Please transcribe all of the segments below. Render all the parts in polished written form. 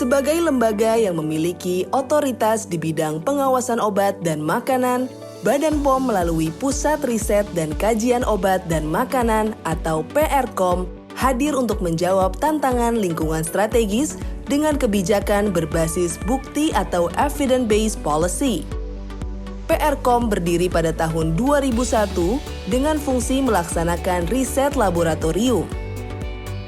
Sebagai lembaga yang memiliki otoritas di bidang pengawasan obat dan makanan, Badan POM melalui Pusat Riset dan Kajian Obat dan Makanan atau PRKOM hadir untuk menjawab tantangan lingkungan strategis dengan kebijakan berbasis bukti atau evidence-based policy. PRKOM berdiri pada tahun 2001 dengan fungsi melaksanakan riset laboratorium.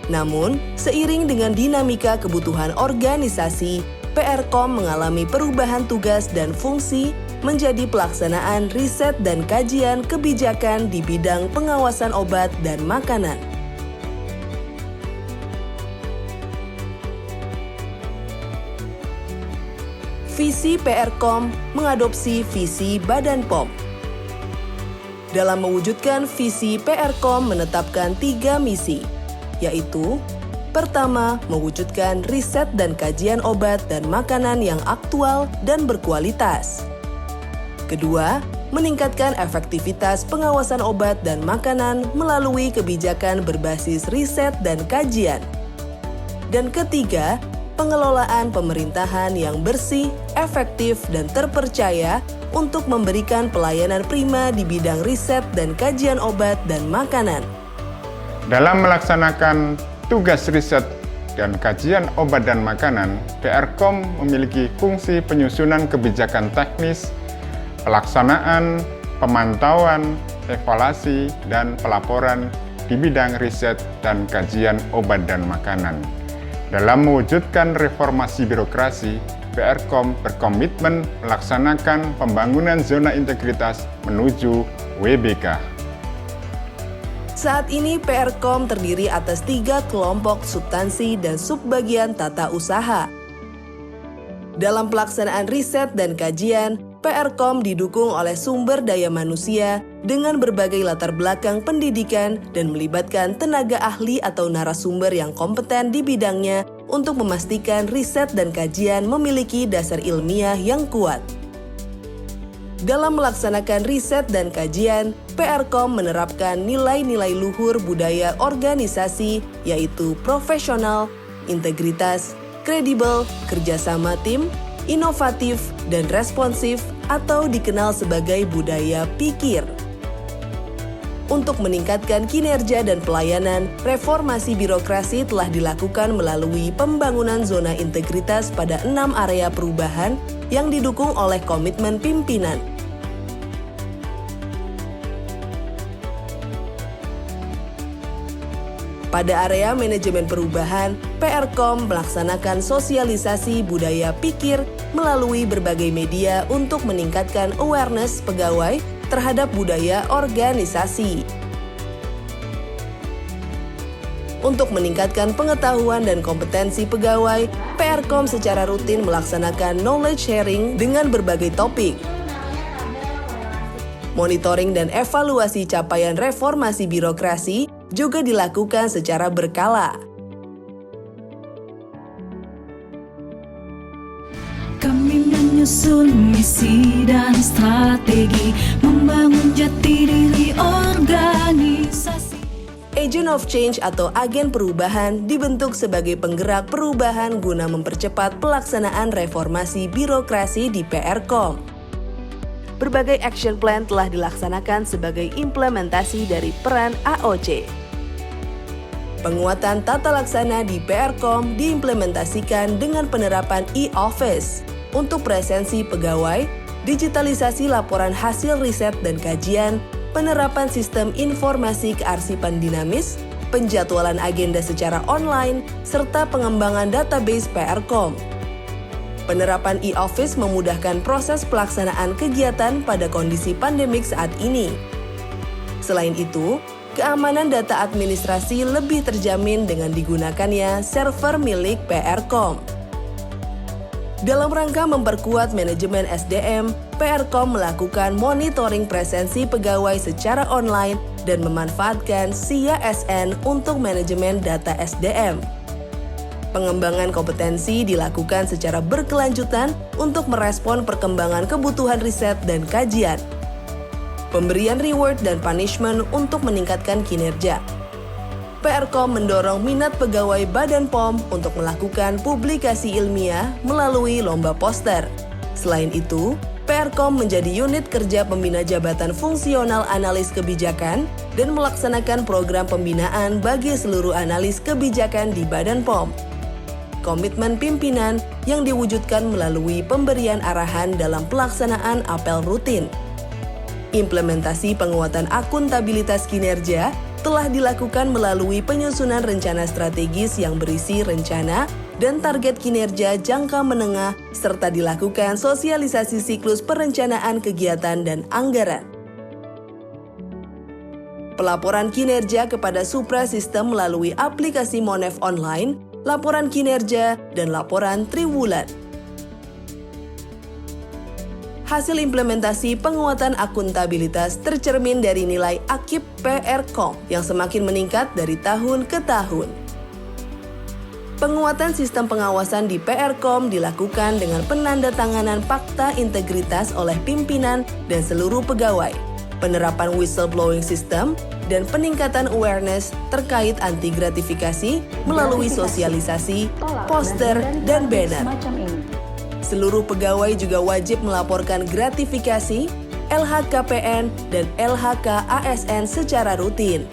Namun, seiring dengan dinamika kebutuhan organisasi, PRKOM mengalami perubahan tugas dan fungsi menjadi pelaksanaan riset dan kajian kebijakan di bidang pengawasan obat dan makanan. Visi PRKOM mengadopsi visi Badan POM. Dalam mewujudkan visi, PRKOM menetapkan 3 misi, yaitu: pertama, mewujudkan riset dan kajian obat dan makanan yang aktual dan berkualitas. Kedua, meningkatkan efektivitas pengawasan obat dan makanan melalui kebijakan berbasis riset dan kajian. Dan ketiga, pengelolaan pemerintahan yang bersih, efektif, dan terpercaya untuk memberikan pelayanan prima di bidang riset dan kajian obat dan makanan. Dalam melaksanakan tugas riset dan kajian obat dan makanan, PRKOM memiliki fungsi penyusunan kebijakan teknis, pelaksanaan, pemantauan, evaluasi, dan pelaporan di bidang riset dan kajian obat dan makanan. Dalam mewujudkan reformasi birokrasi, PRKOM berkomitmen melaksanakan pembangunan zona integritas menuju WBK. Saat ini PRKOM terdiri atas 3 kelompok substansi dan subbagian tata usaha. Dalam pelaksanaan riset dan kajian, PRKOM didukung oleh sumber daya manusia dengan berbagai latar belakang pendidikan dan melibatkan tenaga ahli atau narasumber yang kompeten di bidangnya untuk memastikan riset dan kajian memiliki dasar ilmiah yang kuat. Dalam melaksanakan riset dan kajian, PRKOM menerapkan nilai-nilai luhur budaya organisasi, yaitu profesional, integritas, kredibel, kerjasama tim, inovatif, dan responsif atau dikenal sebagai budaya pikir. Untuk meningkatkan kinerja dan pelayanan, reformasi birokrasi telah dilakukan melalui pembangunan zona integritas pada 6 area perubahan yang didukung oleh komitmen pimpinan. Pada area manajemen perubahan, PRKOM melaksanakan sosialisasi budaya pikir melalui berbagai media untuk meningkatkan awareness pegawai terhadap budaya organisasi. Untuk meningkatkan pengetahuan dan kompetensi pegawai, PRKOM secara rutin melaksanakan knowledge sharing dengan berbagai topik. Monitoring dan evaluasi capaian reformasi birokrasi juga dilakukan secara berkala. Kami menyusun misi dan strategi, membangun jati diri organisasi. Agent of Change atau agen perubahan dibentuk sebagai penggerak perubahan guna mempercepat pelaksanaan reformasi birokrasi di PRKOM. Berbagai action plan telah dilaksanakan sebagai implementasi dari peran AOC. Penguatan tata laksana di PRKOM diimplementasikan dengan penerapan e-office untuk presensi pegawai, digitalisasi laporan hasil riset dan kajian, penerapan sistem informasi kearsipan dinamis, penjadwalan agenda secara online, serta pengembangan database PRKOM. Penerapan e-office memudahkan proses pelaksanaan kegiatan pada kondisi pandemik saat ini. Selain itu, keamanan data administrasi lebih terjamin dengan digunakannya server milik PRKOM. Dalam rangka memperkuat manajemen SDM, PRKOM melakukan monitoring presensi pegawai secara online dan memanfaatkan SIA-SN untuk manajemen data SDM. Pengembangan kompetensi dilakukan secara berkelanjutan untuk merespon perkembangan kebutuhan riset dan kajian. Pemberian reward dan punishment untuk meningkatkan kinerja. PRKOM mendorong minat pegawai Badan POM untuk melakukan publikasi ilmiah melalui lomba poster. Selain itu, PRKOM menjadi unit kerja pembina jabatan fungsional analis kebijakan dan melaksanakan program pembinaan bagi seluruh analis kebijakan di Badan POM. Komitmen pimpinan yang diwujudkan melalui pemberian arahan dalam pelaksanaan apel rutin. Implementasi penguatan akuntabilitas kinerja telah dilakukan melalui penyusunan rencana strategis yang berisi rencana dan target kinerja jangka menengah serta dilakukan sosialisasi siklus perencanaan kegiatan dan anggaran. Pelaporan kinerja kepada suprasistem melalui aplikasi Monef Online, laporan kinerja, dan laporan triwulan. Hasil implementasi penguatan akuntabilitas tercermin dari nilai AKIP PRKOM yang semakin meningkat dari tahun ke tahun. Penguatan sistem pengawasan di PRKOM dilakukan dengan penandatanganan fakta integritas oleh pimpinan dan seluruh pegawai, penerapan whistleblowing system, dan peningkatan awareness terkait anti gratifikasi melalui sosialisasi, poster, dan banner. Seluruh pegawai juga wajib melaporkan gratifikasi, LHKPN, dan LHK ASN secara rutin.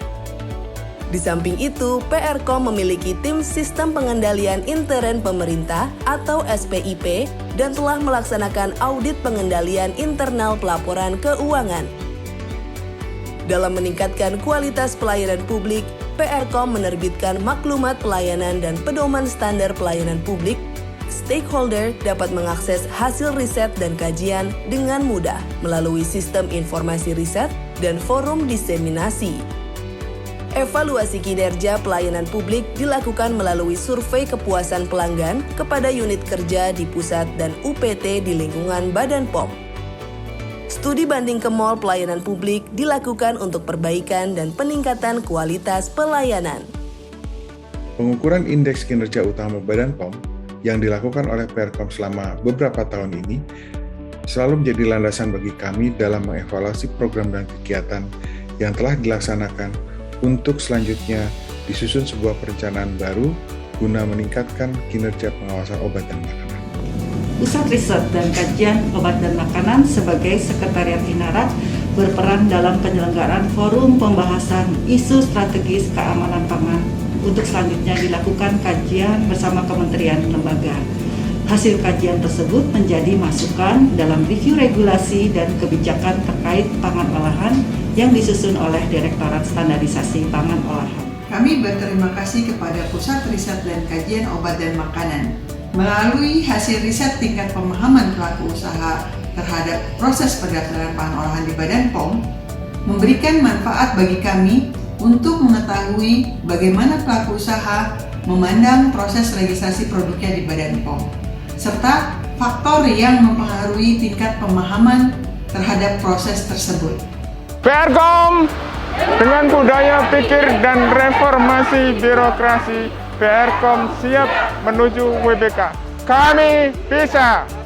Di samping itu, PRKOM memiliki tim sistem pengendalian intern pemerintah atau SPIP dan telah melaksanakan audit pengendalian internal pelaporan keuangan. Dalam meningkatkan kualitas pelayanan publik, PRKOM menerbitkan maklumat pelayanan dan pedoman standar pelayanan publik. Stakeholder dapat mengakses hasil riset dan kajian dengan mudah melalui sistem informasi riset dan forum diseminasi. Evaluasi kinerja pelayanan publik dilakukan melalui survei kepuasan pelanggan kepada unit kerja di pusat dan UPT di lingkungan Badan POM. Studi banding ke mall pelayanan publik dilakukan untuk perbaikan dan peningkatan kualitas pelayanan. Pengukuran indeks kinerja utama Badan POM yang dilakukan oleh PRKOM selama beberapa tahun ini selalu menjadi landasan bagi kami dalam mengevaluasi program dan kegiatan yang telah dilaksanakan untuk selanjutnya disusun sebuah perencanaan baru guna meningkatkan kinerja pengawasan obat dan makanan. Pusat Riset dan Kajian Obat dan Makanan sebagai Sekretariat Inarat berperan dalam penyelenggaraan forum pembahasan isu strategis keamanan pangan untuk selanjutnya dilakukan kajian bersama kementerian lembaga. Hasil kajian tersebut menjadi masukan dalam review regulasi dan kebijakan terkait pangan olahan yang disusun oleh Direktorat Standarisasi Pangan Olahan. Kami berterima kasih kepada Pusat Riset dan Kajian Obat dan Makanan. Melalui hasil riset tingkat pemahaman pelaku usaha terhadap proses pendaftaran pangan olahan di Badan POM, memberikan manfaat bagi kami untuk mengetahui bagaimana pelaku usaha memandang proses registrasi produknya di Badan POM, serta faktor yang mempengaruhi tingkat pemahaman terhadap proses tersebut. PRKOM dengan budaya pikir dan reformasi birokrasi, PRKOM siap menuju WBK. Kami bisa!